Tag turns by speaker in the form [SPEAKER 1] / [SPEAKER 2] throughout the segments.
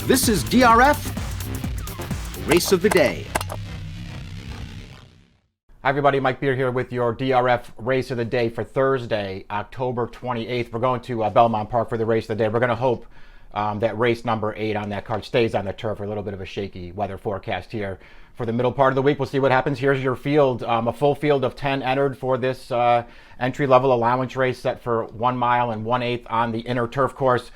[SPEAKER 1] This is DRF Race of the Day.
[SPEAKER 2] Hi everybody, Mike Beer here with your DRF Race of the Day for Thursday, October 28th. We're going to Belmont Park for the Race of the Day. We're going to hope that race number 8 on that card stays on the turf. For a little bit of a shaky weather forecast here for the middle part of the week. We'll see what happens. Here's your field, a full field of 10 entered for this entry-level allowance race set for 1 mile and 1/8 on the inner turf course.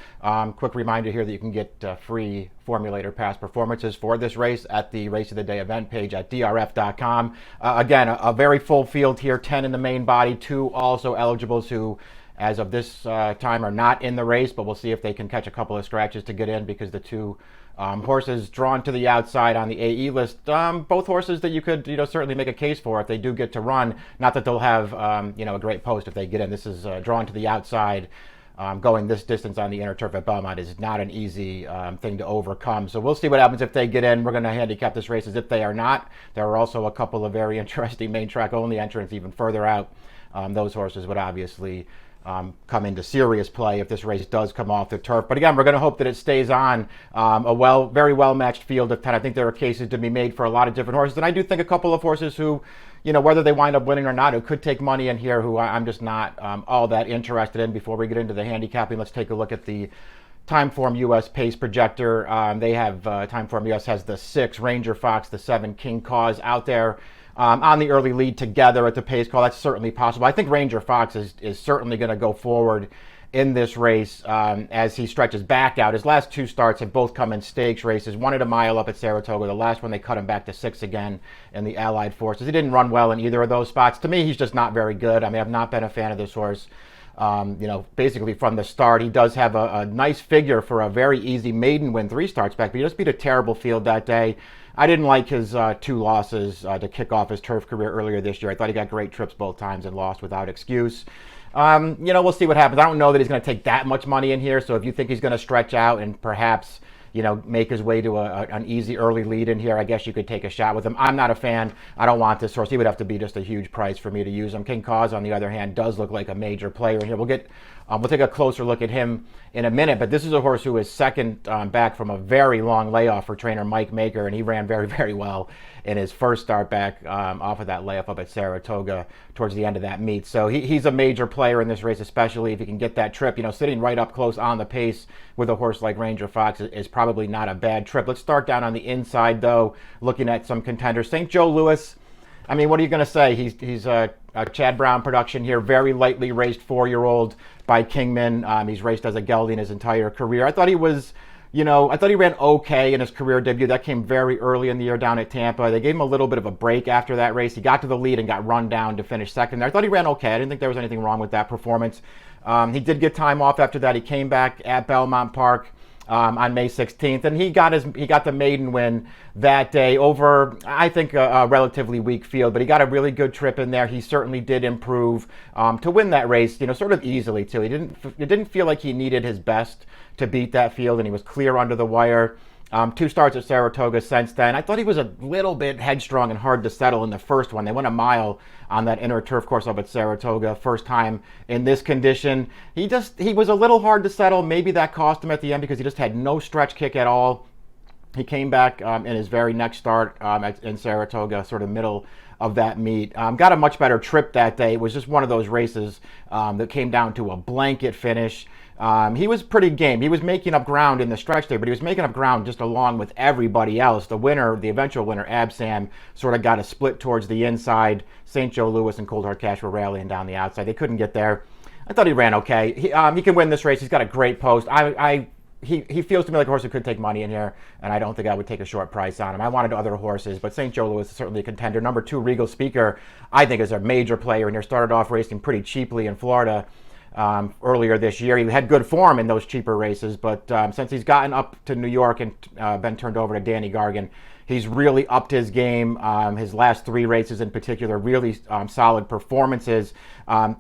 [SPEAKER 2] Quick reminder here that you can get free Formulator Pass performances for this race at the Race of the Day event page at drf.com. Again, a very full field here, 10 in the main body, 2 also eligibles who, as of this time, are not in the race, but we'll see if they can catch a couple of scratches to get in, because the 2 horses drawn to the outside on the AE list, both horses that you could certainly make a case for if they do get to run. Not that they'll have a great post if they get in. This is drawn to the outside. Going this distance on the inner turf at Belmont is not an easy thing to overcome. So we'll see what happens if they get in. We're going to handicap this race as if they are not. There are also a couple of very interesting main track only entrants even further out. Those horses would obviously come into serious play if this race does come off the turf. But again, we're going to hope that it stays on a very well-matched field of 10. I think there are cases to be made for a lot of different horses. And I do think a couple of horses who, whether they wind up winning or not, who could take money in here, who I'm just not all that interested in. Before we get into the handicapping, let's take a look at the Timeform US pace projector. They have Timeform US has the 6 Ranger Fox, the 7 King Cause out there on the early lead together at the pace call. That's certainly possible. I think Ranger Fox is certainly going to go forward in this race as he stretches back out. His last 2 starts have both come in stakes races. One at a mile up at Saratoga. The last one they cut him back to 6 again in the Allied Forces. He didn't run well in either of those spots. To me, he's just not very good. I mean, I've not been a fan of this horse. Basically from the start. He does have a nice figure for a very easy maiden win 3 starts back, but he just beat a terrible field that day. I didn't like his 2 losses to kick off his turf career earlier this year. I thought he got great trips both times and lost without excuse. We'll see what happens. I don't know that he's going to take that much money in here, so if you think he's going to stretch out and perhaps make his way to an easy early lead in here, I guess you could take a shot with him. I'm not a fan. I don't want this horse. He would have to be just a huge price for me to use him. King Cause, on the other hand, does look like a major player in here. We'll take a closer look at him in a minute, but this is a horse who is second back from a very long layoff for trainer Mike Maker, and he ran very, very well in his first start back off of that layoff up at Saratoga towards the end of that meet. So he's a major player in this race, especially if he can get that trip. Sitting right up close on the pace with a horse like Ranger Fox is probably not a bad trip. Let's start down on the inside, though, looking at some contenders. St. Joe Louis, I mean, what are you going to say? He's a Chad Brown production here, very lightly raced 4-year-old by Kingman. He's raced as a gelding his entire career. I thought he was, I thought he ran okay in his career debut. That came very early in the year down at Tampa. They gave him a little bit of a break after that race. He got to the lead and got run down to finish second there. I thought he ran okay. I didn't think there was anything wrong with that performance. He did get time off after that. He came back at Belmont Park on May 16th, and he got the maiden win that day over, I think, a relatively weak field, but he got a really good trip in there. He certainly did improve to win that race, sort of easily too. It didn't feel like he needed his best to beat that field, and he was clear under the wire. 2 starts at Saratoga since then. I thought he was a little bit headstrong and hard to settle in the first one. They went a mile on that inner turf course up at Saratoga, first time in this condition. He was a little hard to settle. Maybe that cost him at the end because he just had no stretch kick at all. He came back in his very next start in Saratoga, sort of middle of that meet. Got a much better trip that day. It was just one of those races that came down to a blanket finish. He was pretty game. He was making up ground in the stretch there, but he was making up ground just along with everybody else. The eventual winner, Absam, sort of got a split towards the inside. St. Joe Louis and Cold Hard Cash were rallying down the outside. They couldn't get there. I thought he ran okay. He can win this race. He's got a great post. He feels to me like a horse who could take money in here, and I don't think I would take a short price on him. I wanted other horses, but St. Joe Louis is certainly a contender. Number 2, Regal Speaker, I think is a major player in here. Started off racing pretty cheaply in Florida earlier this year. He had good form in those cheaper races, but since he's gotten up to New York and been turned over to Danny Gargan, he's really upped his game. His last 3 races in particular, really solid performances.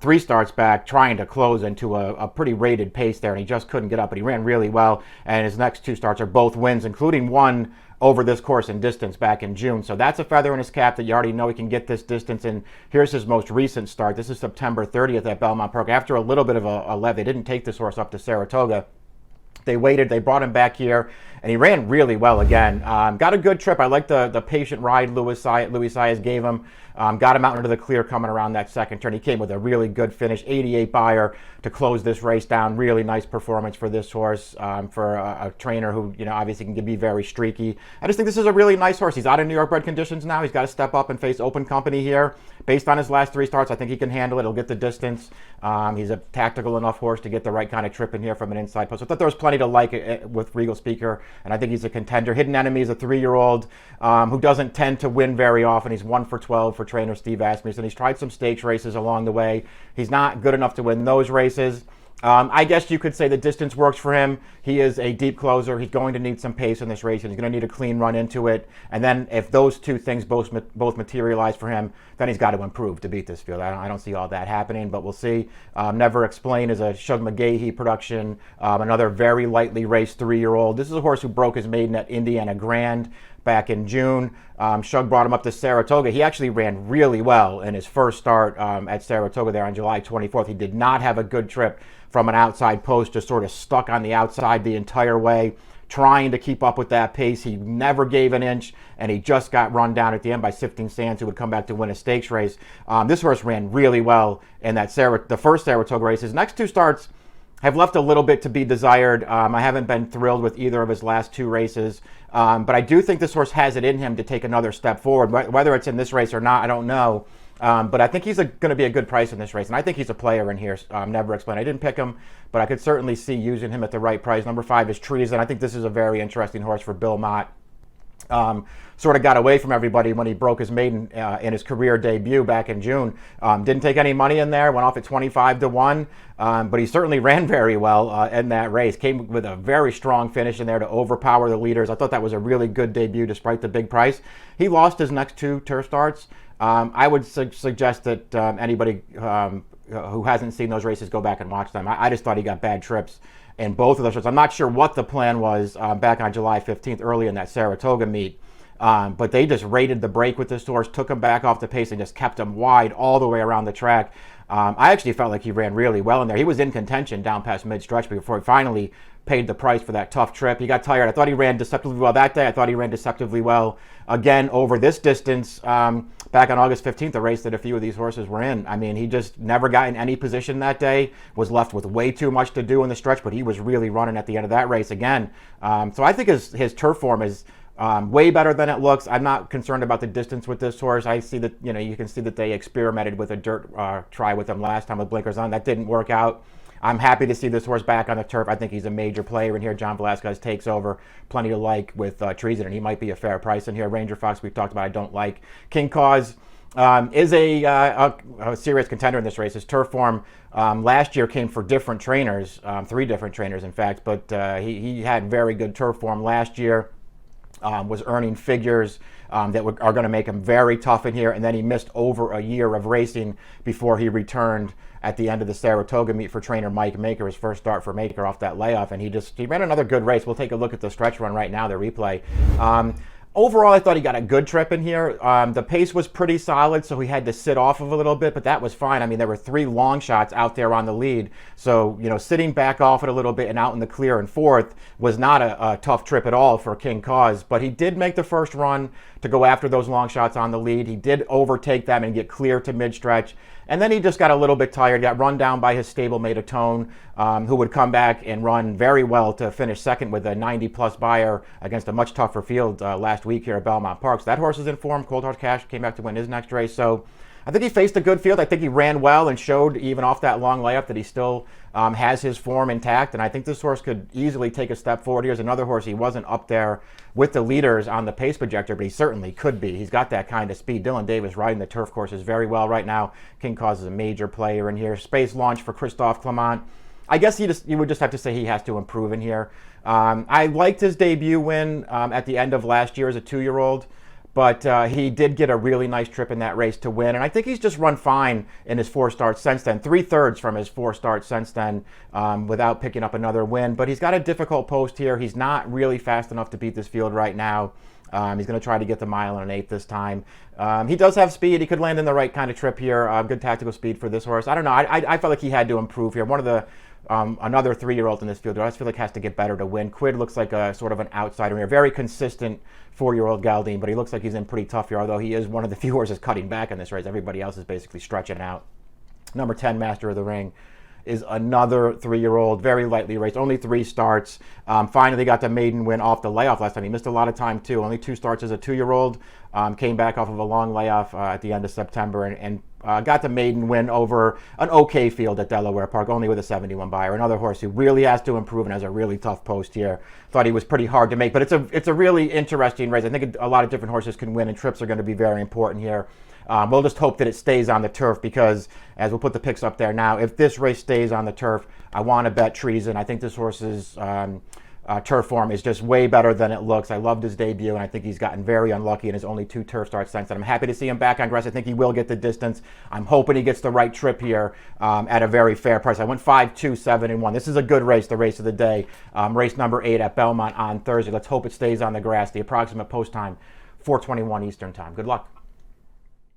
[SPEAKER 2] 3 starts back, trying to close into a pretty rated pace there, and he just couldn't get up, but he ran really well, and his next 2 starts are both wins, including one over this course and distance back in June. So that's a feather in his cap that you already know he can get this distance. And here's his most recent start. This is September 30th at Belmont Park. After a little bit of a lev, they didn't take this horse up to Saratoga. They waited, they brought him back here, and he ran really well again. Got a good trip. I like the patient ride Luis Saez gave him. Got him out into the clear coming around that second turn. He came with a really good finish, 88 buyer to close this race down. Really nice performance for this horse, for a trainer who, obviously can be very streaky. I just think this is a really nice horse. He's out in New York bred conditions now. He's got to step up and face open company here. Based on his last 3 starts, I think he can handle it. He'll get the distance. He's a tactical enough horse to get the right kind of trip in here from an inside post. I thought there was plenty to like with Regal Speaker, and I think he's a contender. Hidden Enemy is a 3-year-old who doesn't tend to win very often. He's 1 for 12 for trainer Steve Asmussen. He's tried some stakes races along the way. He's not good enough to win those races. I guess you could say the distance works for him. He is a deep closer. He's going to need some pace in this race, and he's going to need a clean run into it. And then if those two things both materialize for him, then he's got to improve to beat this field. I don't see all that happening, but we'll see. Never Explain is a Shug McGahee production, another very lightly raced 3-year-old. This is a horse who broke his maiden at Indiana Grand back in June. Shug brought him up to Saratoga. He actually ran really well in his first start at Saratoga there on July 24th. He did not have a good trip from an outside post, just sort of stuck on the outside the entire way, trying to keep up with that pace. He never gave an inch, and he just got run down at the end by Sifting Sands, who would come back to win a stakes race. This horse ran really well in the first Saratoga race. His next 2 starts have left a little bit to be desired. I haven't been thrilled with either of his last 2 races, but I do think this horse has it in him to take another step forward. Whether it's in this race or not, I don't know. But I think he's going to be a good price in this race, and I think he's a player in here. Never Explain. I didn't pick him, but I could certainly see using him at the right price. Number 5 is Treason. I think this is a very interesting horse for Belmont. Sort of got away from everybody when he broke his maiden in his career debut back in June. Didn't take any money in there, went off at 25-1, but he certainly ran very well in that race. Came with a very strong finish in there to overpower the leaders. I thought that was a really good debut despite the big price. He lost his next 2 turf starts. I would suggest that anybody who hasn't seen those races go back and watch them. I just thought he got bad trips in both of those races. I'm not sure what the plan was back on July 15th, early in that Saratoga meet. But they just raided the break with this horse, took him back off the pace, and just kept him wide all the way around the track. I actually felt like he ran really well in there. He was in contention down past mid-stretch before he finally paid the price for that tough trip. He got tired. I thought he ran deceptively well that day. I thought he ran deceptively well again over this distance back on August 15th, a race that a few of these horses were in. I mean, he just never got in any position that day, was left with way too much to do in the stretch, but he was really running at the end of that race again. So I think his turf form is way better than it looks. I'm not concerned about the distance with this horse. I see that, you can see that they experimented with a dirt try with him last time with blinkers on. That didn't work out. I'm happy to see this horse back on the turf. I think he's a major player in here. John Velasquez takes over. Plenty to like with Treason, and he might be a fair price in here. Ranger Fox, we've talked about, I don't like. King Cause is a serious contender in this race. His turf form last year came for different trainers, 3 different trainers, in fact, but he had very good turf form last year. Was earning figures that are going to make him very tough in here, and then he missed over a year of racing before he returned at the end of the Saratoga meet for trainer Mike Maker, his first start for Maker off that layoff, and he ran another good race. We'll take a look at the stretch run right now, the replay. Overall, I thought he got a good trip in here. The pace was pretty solid, so he had to sit off of a little bit, but that was fine. I mean, there were 3 long shots out there on the lead, so, sitting back off it a little bit and out in the clear and fourth was not a tough trip at all for King Cause, but he did make the first run to go after those long shots on the lead. He did overtake them and get clear to mid-stretch, and then he just got a little bit tired, got run down by his stablemate Atone, who would come back and run very well to finish second with a 90-plus buyer against a much tougher field last week here at Belmont Park. So that horse is in form. Cold Hard Cash came back to win his next race. So I think he faced a good field. I think he ran well and showed, even off that long layup, that he still has his form intact. And I think this horse could easily take a step forward. Here's another horse. He wasn't up there with the leaders on the pace projector, but he certainly could be. He's got that kind of speed. Dylan Davis riding the turf courses very well right now. King Cause is a major player in here. Space launch for Christophe Clement. I guess you would just have to say he has to improve in here. I liked his debut win at the end of last year as a 2-year-old. But he did get a really nice trip in that race to win. And I think he's just run fine in his 4 starts since then. 3/3 from his 4 starts since then without picking up another win. But he's got a difficult post here. He's not really fast enough to beat this field right now. He's going to try to get the mile in an 8 this time. He does have speed. He could land in the right kind of trip here. Good tactical speed for this horse. I don't know. I felt like he had to improve here. One of the another 3-year-old in this field who I just feel like has to get better to win. Quid looks like a sort of an outsider here. Very consistent 4-year-old Galdine, but he looks like he's in pretty tough here, although he is one of the few horses cutting back in this race. Everybody else is basically stretching out. Number 10, Master of the Ring, is another 3-year-old, very lightly raced, only 3 starts. Finally got the maiden win off the layoff last time. He missed a lot of time too, only 2 starts as a 2-year-old. Came back off of a long layoff at the end of September and got the maiden win over an okay field at Delaware Park, only with a 71 buyer. Another horse who really has to improve and has a really tough post here. Thought he was pretty hard to make, but it's a really interesting race. I think a lot of different horses can win, and trips are going to be very important here. We'll just hope that it stays on the turf because, as we'll put the picks up there now, if this race stays on the turf, I want to bet Treason. I think this horse's turf form is just way better than it looks. I loved his debut, and I think he's gotten very unlucky in his only 2 turf starts since then. I'm happy to see him back on grass. I think he will get the distance. I'm hoping he gets the right trip here at a very fair price. I went 5, 2, 7, and 1. This is a good race, the race of the day. Race number 8 at Belmont on Thursday. Let's hope it stays on the grass. The approximate post time, 4:21 Eastern time. Good luck.